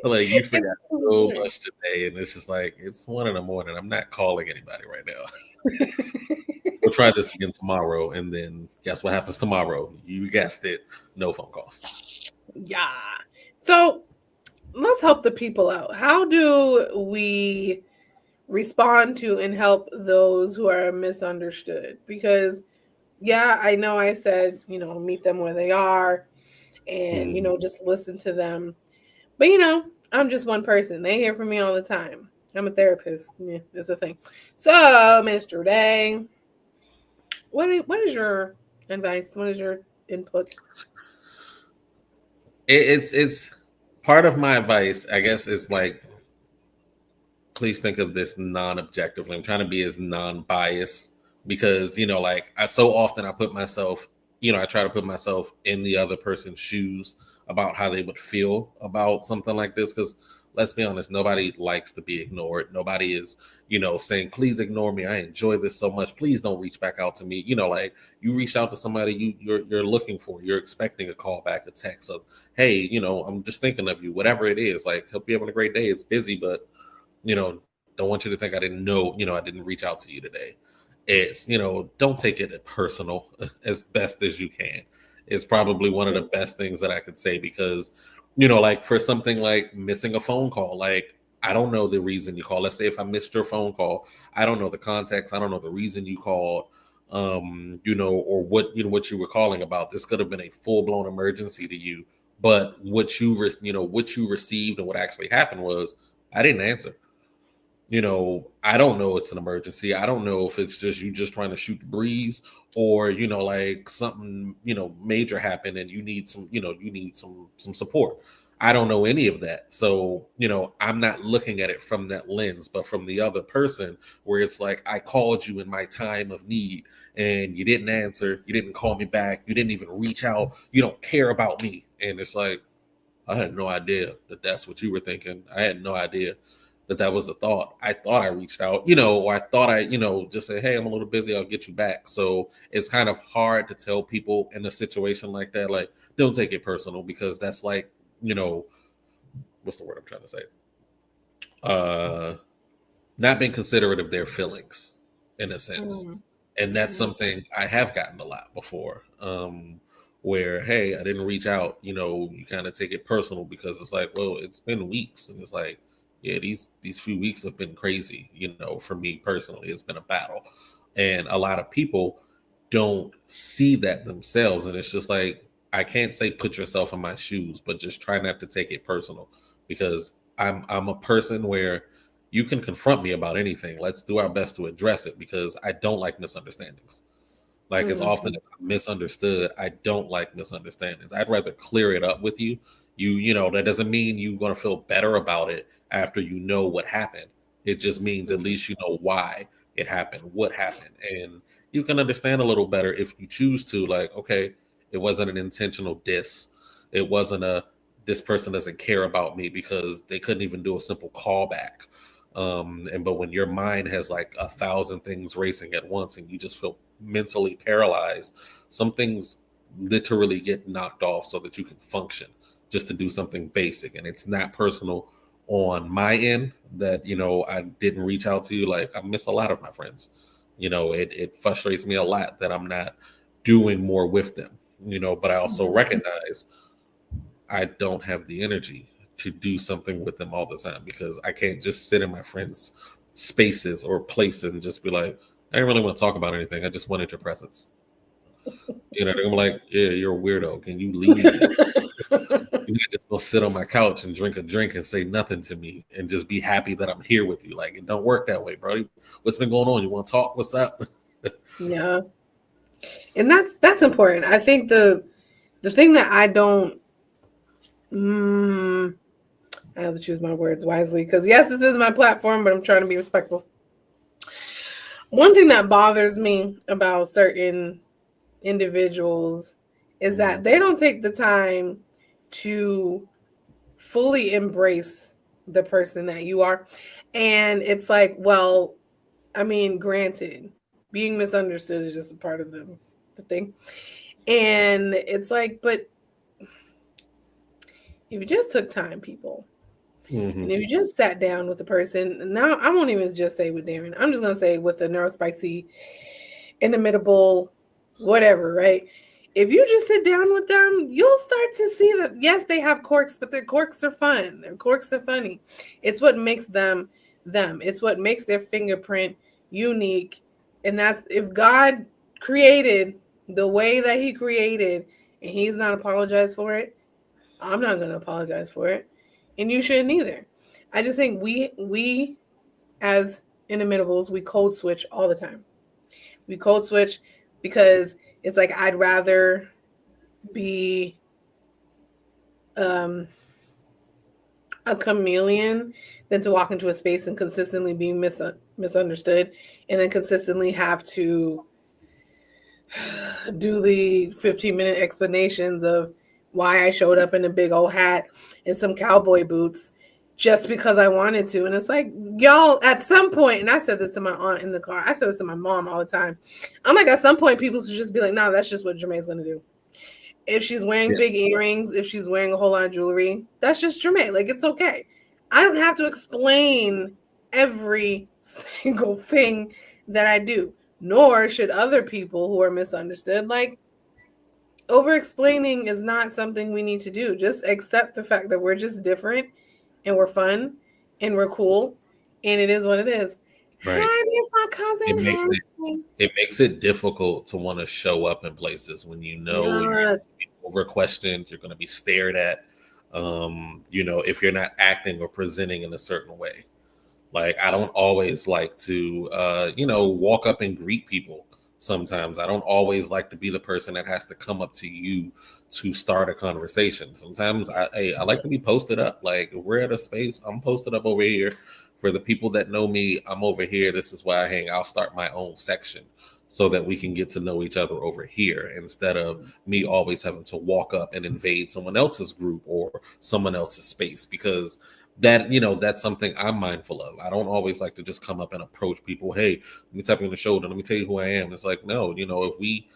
like you forgot so much today, and it's just like it's 1 a.m. I'm not calling anybody right now. We'll try this again tomorrow, and then guess what happens tomorrow? You guessed it, no phone calls. Yeah. So let's help the people out. How do we respond to and help those who are misunderstood? Because, yeah, I know I said, meet them where they are and, just listen to them. But, I'm just one person. They hear from me all the time. I'm a therapist. Yeah, that's a thing. So, Mr. Day, what is your advice? What is your input? It's part of my advice, I guess, is like, please think of this non-objectively. I'm trying to be as non-biased because like I so often I put myself, I try to put myself in the other person's shoes about how they would feel about something like this. Because let's be honest, nobody likes to be ignored. Nobody is, saying, please ignore me. I enjoy this so much. Please don't reach back out to me. Like you reach out to somebody you're looking for. You're expecting a call back, a text of, hey, I'm just thinking of you, whatever it is. Like, hope you're having a great day. It's busy, but don't want you to think I didn't know, I didn't reach out to you today. It's, don't take it personal as best as you can. It's probably one of the best things that I could say because, like for something like missing a phone call, like I don't know the reason you call. Let's say if I missed your phone call, I don't know the context. I don't know the reason you called, or what you were calling about. This could have been a full blown emergency to you. But what you received and what actually happened was I didn't answer. I don't know it's an emergency. I don't know if it's just you just trying to shoot the breeze or, like something, major happened and you need some support. I don't know any of that. So, I'm not looking at it from that lens, but from the other person where it's like, I called you in my time of need and you didn't answer. You didn't call me back. You didn't even reach out. You don't care about me. And it's like, I had no idea that that's what you were thinking. I had no idea that was a thought. I thought I reached out, or I thought I, just say, hey, I'm a little busy. I'll get you back. So it's kind of hard to tell people in a situation like that, like, don't take it personal because that's like, what's the word I'm trying to say? Not being considerate of their feelings in a sense. And that's something I have gotten a lot before. Where, hey, I didn't reach out, you kind of take it personal because it's like, well, it's been weeks. And it's like, yeah, these few weeks have been crazy, for me personally. It's been a battle. And a lot of people don't see that themselves. And it's just like, I can't say put yourself in my shoes, but just try not to take it personal because I'm a person where you can confront me about anything. Let's do our best to address it because I don't like misunderstandings. Like as often as I'm misunderstood, I don't like misunderstandings. I'd rather clear it up with you. That doesn't mean you're going to feel better about it after you know what happened. It just means at least you know why it happened, what happened. And you can understand a little better if you choose to, like, okay, it wasn't an intentional diss. It wasn't this person doesn't care about me because they couldn't even do a simple callback. But when your mind has like 1,000 things racing at once and you just feel mentally paralyzed, some things literally get knocked off so that you can function just to do something basic. And it's not personal on my end that, I didn't reach out to you. Like, I miss a lot of my friends. It frustrates me a lot that I'm not doing more with them, but I also recognize I don't have the energy to do something with them all the time because I can't just sit in my friends' spaces or place and just be like, I didn't really want to talk about anything. I just wanted your presence. They're like, yeah, you're a weirdo. Can you leave? You can just go sit on my couch and drink a drink and say nothing to me and just be happy that I'm here with you. Like, it don't work that way, bro. What's been going on? You want to talk? What's up? Yeah. And that's important. I think the thing that I don't I have to choose my words wisely because yes, this is my platform, but I'm trying to be respectful. One thing that bothers me about certain individuals is that they don't take the time to fully embrace the person that you are. And it's like, well, I mean, granted, being misunderstood is just a part of the thing. And it's like, but if you just took time, people, and if you just sat down with the person, now I won't even just say with Darren, I'm just going to say with the neurospicy, inimitable, whatever, right? If you just sit down with them, you'll start to see that, yes, they have quirks, but their quirks are fun. Their quirks are funny. It's what makes them them. It's what makes their fingerprint unique. And that's if God created the way that he created and he's not apologized for it, I'm not going to apologize for it. And you shouldn't either. I just think we as inimitables, we code switch all the time. We code switch because it's like I'd rather be a chameleon than to walk into a space and consistently be misunderstood and then consistently have to do the 15-minute explanations of why I showed up in a big old hat and some cowboy boots just because I wanted to. And it's like, y'all, at some point, and I said this to my aunt in the car, I said this to my mom all the time. I'm like, at some point, people should just be like, no, that's just what Jermaine's going to do. If she's wearing big earrings, if she's wearing a whole lot of jewelry, that's just Jermaine. Like, it's okay. I don't have to explain every single thing that I do, nor should other people who are misunderstood. Like, over-explaining is not something we need to do. Just accept the fact that we're just different and we're fun and we're cool and it is what it is. Right. Hi, there's my cousin. It makes it difficult to want to show up in places when you're over questioned, you're going to be stared at. If you're not acting or presenting in a certain way. Like, I don't always like to, walk up and greet people. Sometimes I don't always like to be the person that has to come up to you to start a conversation. Sometimes I like to be posted up. Like, we're at a space, I'm posted up over here. For the people that know me, I'm over here. This is why I hang. I'll start my own section so that we can get to know each other over here instead of me always having to walk up and invade someone else's group or someone else's space, because that's something I'm mindful of. I don't always like to just come up and approach people. Hey, let me tap you on the shoulder. Let me tell you who I am. It's like, no, if we,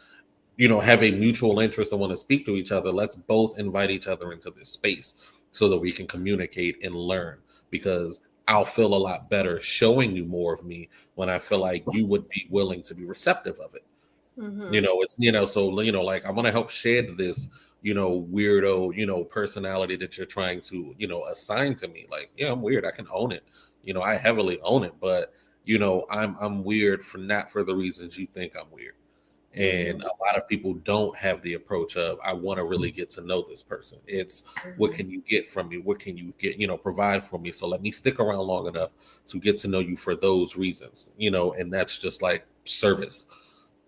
have a mutual interest and want to speak to each other, let's both invite each other into this space so that we can communicate and learn, because I'll feel a lot better showing you more of me when I feel like you would be willing to be receptive of it. So, like, I want to help shed this, weirdo, personality that you're trying to, assign to me. Like, yeah, I'm weird. I can own it. I heavily own it, but, I'm weird not for the reasons you think I'm weird. And a lot of people don't have the approach of, I want to really get to know this person. It's what can you get from me? What can you get, provide for me? So let me stick around long enough to get to know you for those reasons, and that's just like service.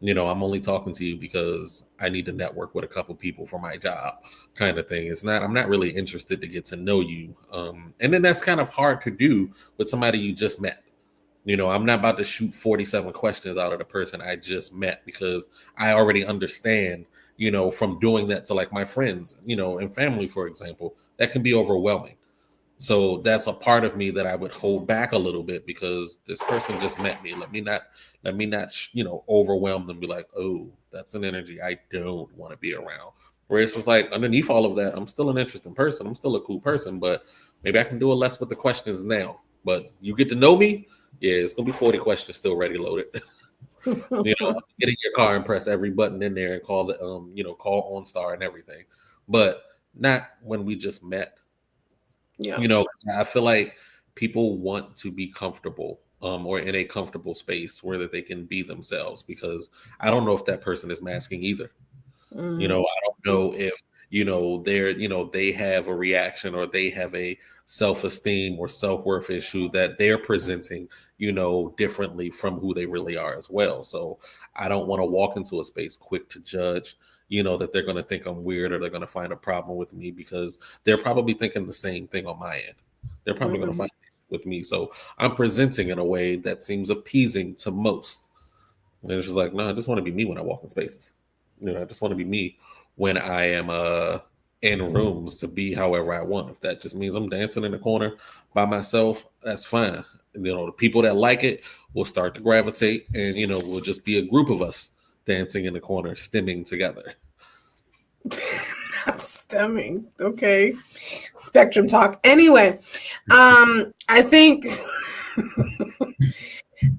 I'm only talking to you because I need to network with a couple people for my job kind of thing. I'm not really interested to get to know you. And then that's kind of hard to do with somebody you just met. I'm not about to shoot 47 questions out of the person I just met, because I already understand, from doing that to like my friends, and family, for example, that can be overwhelming. So that's a part of me that I would hold back a little bit because this person just met me. Let me not overwhelm them. Be like, oh, that's an energy I don't want to be around. Where it's just like underneath all of that, I'm still an interesting person. I'm still a cool person, but maybe I can do a less with the questions now. But you get to know me, yeah, it's gonna be 40 questions still ready loaded. Get in your car and press every button in there and call call OnStar and everything. But not when we just met. Yeah. I feel like people want to be comfortable, or in a comfortable space where that they can be themselves, because I don't know if that person is masking either. I don't know if, they have a reaction or they have a self-esteem or self-worth issue that they're presenting, differently from who they really are as well. So I don't want to walk into a space quick to judge, that they're going to think I'm weird or they're going to find a problem with me, because they're probably thinking the same thing on my end. They're probably going to find with me. So I'm presenting in a way that seems appeasing to most. And it's just like, no, I just want to be me when I walk in spaces. I just want to be me when I am in rooms, to be however I want. If that just means I'm dancing in the corner by myself, that's fine. The people that like it will start to gravitate, and we'll just be a group of us dancing in the corner, stimming together. Not stemming. Okay. Spectrum talk. Anyway, I think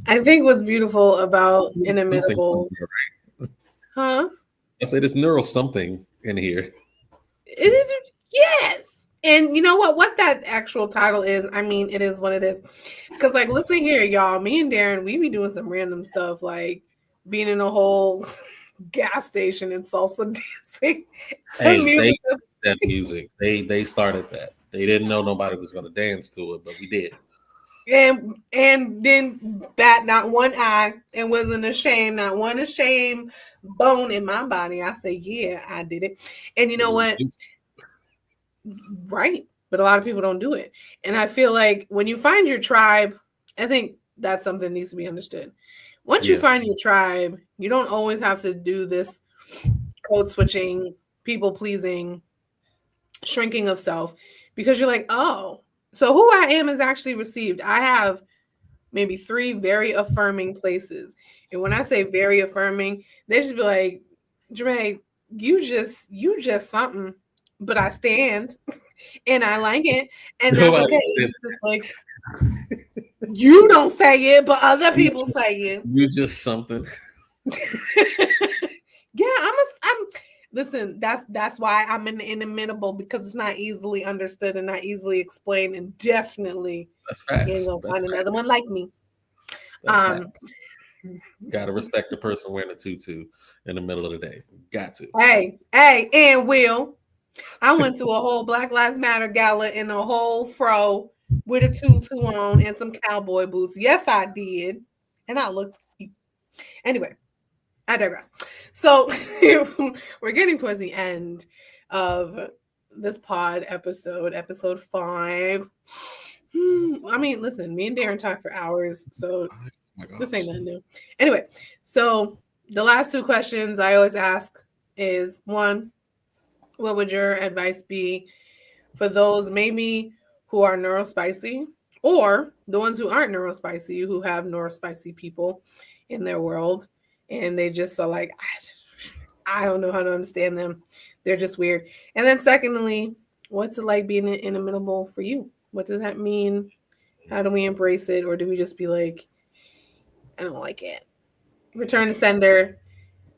what's beautiful about Inimitable, huh? I said it's neural something in here. Yes. And you know what that actual title is? I mean, it is what it is. Because, like, listen here, y'all. Me and Darren, we be doing some random stuff, like being in a whole gas station and salsa dancing. Hey, that music. They started that. They didn't know nobody was going to dance to it, but we did. And then bat not one eye and wasn't ashamed, not one ashamed bone in my body. I say, yeah, I did it. And you know what? Right. But a lot of people don't do it. And I feel like when you find your tribe, I think that's something that needs to be understood. Once you find your tribe, you don't always have to do this code switching, people pleasing, shrinking of self, because you're like, oh, so who I am is actually received. I have maybe 3 very affirming places. And when I say very affirming, they just be like, Jermaine, you just something, but I stand and I like it. And that's okay. It's just like, you don't say it, but other people say it. You just something. Yeah, I'm listen, that's why I'm in the inimitable, because it's not easily understood and not easily explained, and definitely you ain't gonna find another one like me. Gotta respect the person wearing a tutu in the middle of the day. Got to. Hey, and Will, I went to a whole Black Lives Matter gala in a whole fro with a tutu on and some cowboy boots. Yes, I did. And I looked cute. Anyway, I digress. So we're getting towards the end of this pod episode 5. I mean, listen, me and Darren talk for hours, so this ain't nothing new. Anyway, so the last 2 questions I always ask is, 1, what would your advice be for those maybe who are neurospicy, or the ones who aren't neurospicy, who have neurospicy people in their world, and they just are like, I don't know how to understand them. They're just weird. And then secondly, what's it like being inimitable for you? What does that mean? How do we embrace it? Or do we just be like, I don't like it? Return to sender.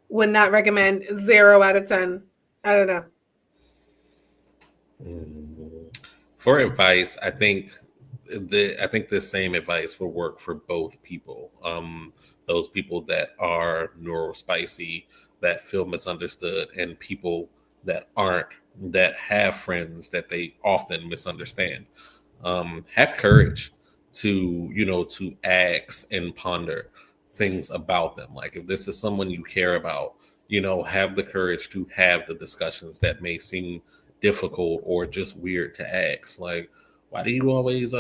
Would not recommend. 0 out of 10. I don't know. For advice, I think the same advice will work for both people. Those people that are neurospicy, that feel misunderstood, and people that aren't, that have friends that they often misunderstand. Have courage to ask and ponder things about them. Like, if this is someone you care about, have the courage to have the discussions that may seem difficult or just weird to ask. Like, why do you always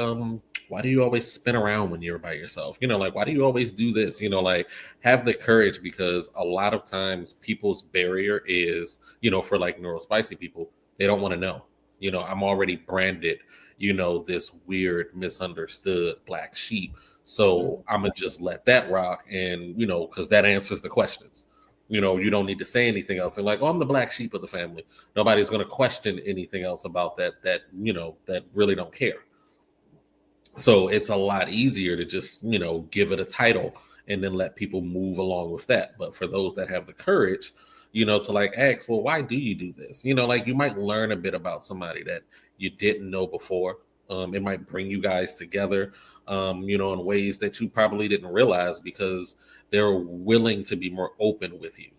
spin around when you're by yourself? Like, why do you always do this? Like, have the courage, because a lot of times people's barrier is, for like neurospicy people, they don't want to know. I'm already branded, this weird, misunderstood black sheep. So I'm gonna just let that rock, and because that answers the questions. You don't need to say anything else. They're like, oh, I'm the black sheep of the family. Nobody's gonna question anything else about that. That really don't care. So it's a lot easier to just, give it a title and then let people move along with that. But for those that have the courage, to like ask, well, why do you do this? Like you might learn a bit about somebody that you didn't know before. It might bring you guys together, in ways that you probably didn't realize because they're willing to be more open with you,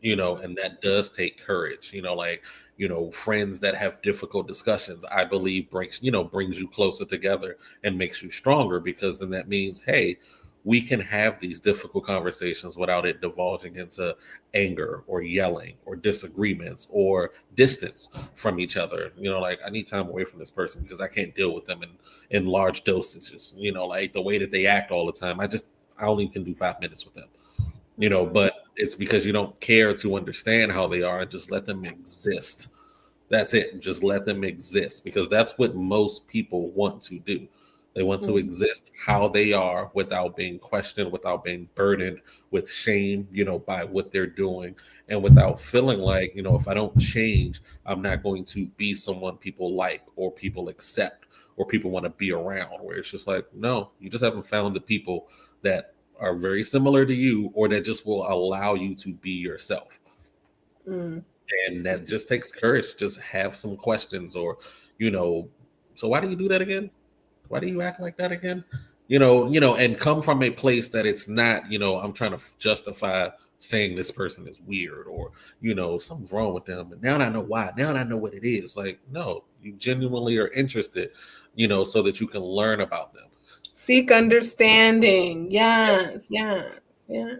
and that does take courage, like, friends that have difficult discussions, I believe brings you closer together and makes you stronger, because then that means, hey, we can have these difficult conversations without it divulging into anger or yelling or disagreements or distance from each other. Like I need time away from this person because I can't deal with them in large dosages. Like the way that they act all the time. I only can do 5 minutes with them. But it's because you don't care to understand how they are and just let them exist. That's it. Just let them exist, because that's what most people want to do. They want to exist how they are without being questioned, without being burdened with shame, by what they're doing, and without feeling like, if I don't change, I'm not going to be someone people like or people accept or people want to be around. Where it's just like, no, you just haven't found the people that are very similar to you or that just will allow you to be yourself. And that just takes courage. Just have some questions, or, so why do you do that again? Why do you act like that again? And come from a place that it's not, I'm trying to justify saying this person is weird or, something's wrong with them. And now I know why. Now I know what it is. Like, no, you genuinely are interested, so that you can learn about them. Seek understanding. Yes, yes, yes.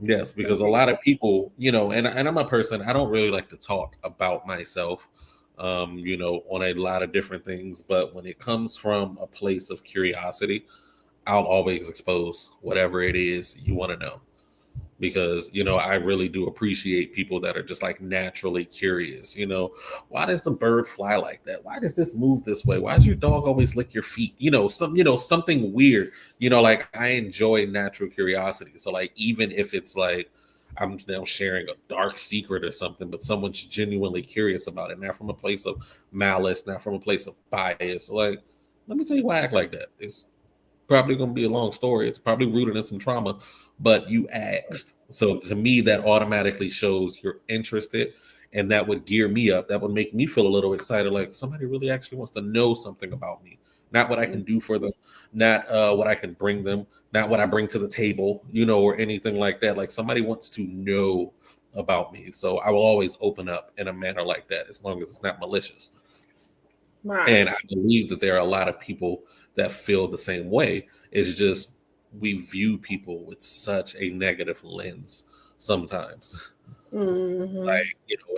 Yes, because a lot of people, and I'm a person, I don't really like to talk about myself, on a lot of different things. But when it comes from a place of curiosity, I'll always expose whatever it is you want to know. Because, I really do appreciate people that are just like naturally curious. Why does the bird fly like that? Why does this move this way? Why does your dog always lick your feet? Something weird. Like I enjoy natural curiosity. So like even if it's like I'm now sharing a dark secret or something, but someone's genuinely curious about it, not from a place of malice, not from a place of bias. Like, let me tell you why I act like that. It's probably going to be a long story. It's probably rooted in some trauma, but you asked. So to me, that automatically shows you're interested, and that would gear me up. That would make me feel a little excited, like somebody really actually wants to know something about me. Not what I can do for them, not what I can bring them, not what I bring to the table, or anything like that. Like somebody wants to know about me. So I will always open up in a manner like that, as long as it's not malicious. Right. And I believe that there are a lot of people that feel the same way. It's just we view people with such a negative lens sometimes. Like,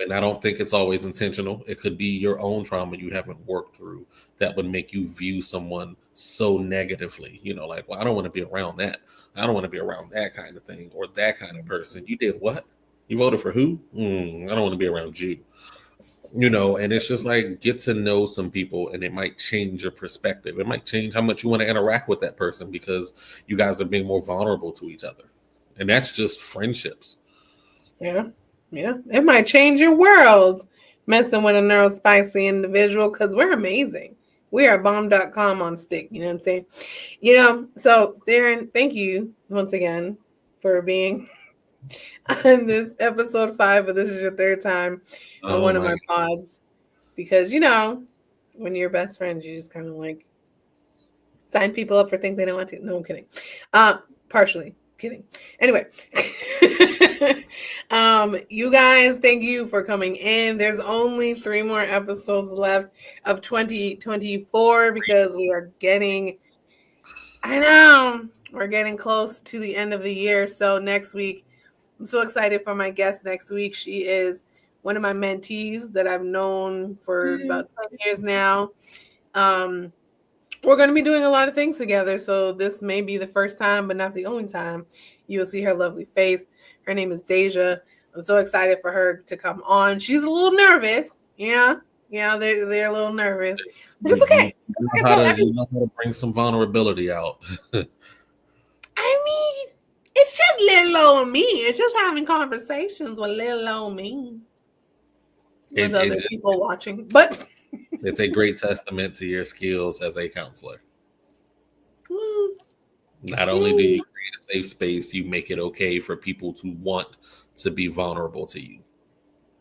and I don't think it's always intentional. It could be your own trauma you haven't worked through that would make you view someone so negatively. Like, well, I don't want to be around that. I don't want to be around that kind of thing or that kind of person. You did what? You voted for who? I don't want to be around you. And it's just like get to know some people, and it might change your perspective. It might change how much you want to interact with that person because you guys are being more vulnerable to each other. And that's just friendships. Yeah. Yeah. It might change your world messing with a neurospicy individual, because we're amazing. We are bomb.com on stick. You know what I'm saying? So Darren, thank you once again for being on this episode 5, but this is your third time on one of my pods, because when you're best friends, you just kind of like sign people up for things they don't want to. No, I'm kidding. Partially kidding. Anyway, you guys, thank you for coming in. There's only 3 more episodes left of 2024 because we're getting close to the end of the year. So next week, I'm so excited for my guest next week. She is one of my mentees that I've known for about 10 years now. We're going to be doing a lot of things together. So this may be the first time, but not the only time you will see her lovely face. Her name is Deja. I'm so excited for her to come on. She's a little nervous. Yeah. They're a little nervous, but You, it's okay. you know how to bring some vulnerability out. I mean, it's just little old me. It's just having conversations with little old me with other people watching. But it's a great testament to your skills as a counselor. Not only do you create a safe space, you make it okay for people to want to be vulnerable to you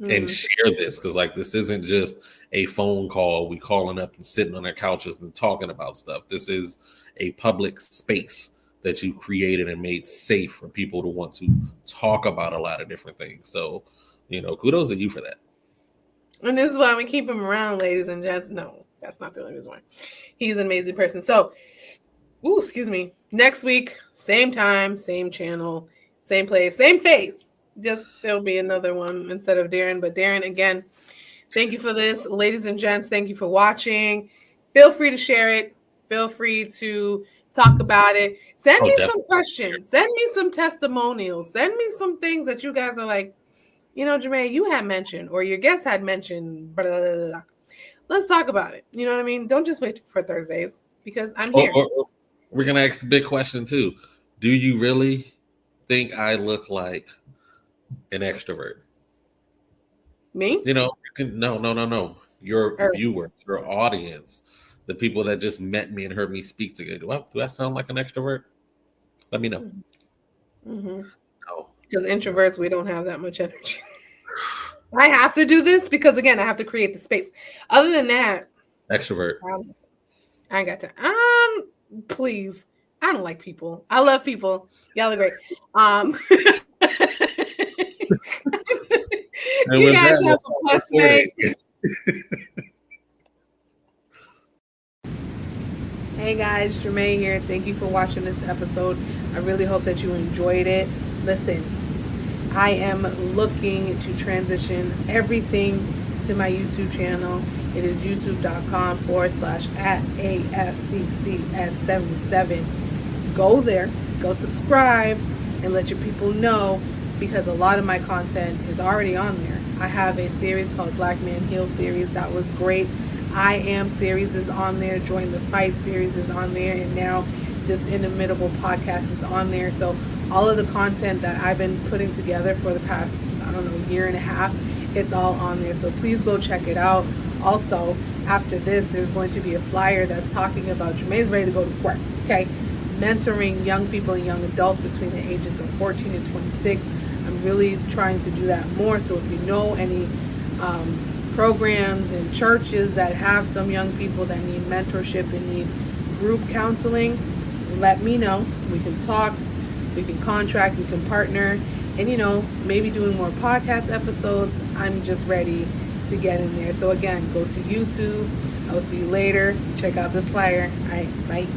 and share this, because like this isn't just a phone call, we calling up and sitting on our couches and talking about stuff. This is a public space that you created and made safe for people to want to talk about a lot of different things. So, kudos to you for that. And this is why we keep him around, ladies and gents. No, that's not the only reason why. He's an amazing person. So, excuse me. Next week, same time, same channel, same place, same face. Just there'll be another one instead of Darren. But Darren, again, thank you for this. Ladies and gents, thank you for watching. Feel free to share it. Feel free to talk about it. Send me some questions. Send me some testimonials. Send me some things that you guys are like, Jermaine, you had mentioned, or your guest had mentioned, blah, blah, blah, blah. Let's talk about it. You know what I mean? Don't just wait for Thursdays, because I'm here. We're going to ask the big question too. Do you really think I look like an extrovert? Me? No. Your viewers, your audience, the people that just met me and heard me speak together. Do I sound like an extrovert? Let me know. Mm-hmm. No. Because introverts, we don't have that much energy. I have to do this because, again, I have to create the space. Other than that, extrovert. I ain't got time. Please. I don't like people. I love people. Y'all are great. You guys have a blessed day. Hey guys, Jermaine here. Thank you for watching this episode. I really hope that you enjoyed it. Listen, I am looking to transition everything to my YouTube channel. It is youtube.com/@AFCCS77. Go there, go subscribe, and let your people know, because a lot of my content is already on there. I have a series called Black Man Heal series. That was great. I Am series is on there. Join the Fight series is on there. And now this Inimitable Podcast is on there. So all of the content that I've been putting together for the past, year and a half, it's all on there. So please go check it out. Also, after this, there's going to be a flyer that's talking about Jermaine's ready to go to work. Okay. Mentoring young people and young adults between the ages of 14 and 26. I'm really trying to do that more. So if you know any programs and churches that have some young people that need mentorship and need group counseling, let me know. We can talk, we can contract, we can partner, and maybe doing more podcast episodes. I'm just ready to get in there. So again, go to YouTube. I will see you later. Check out this flyer. All right, bye.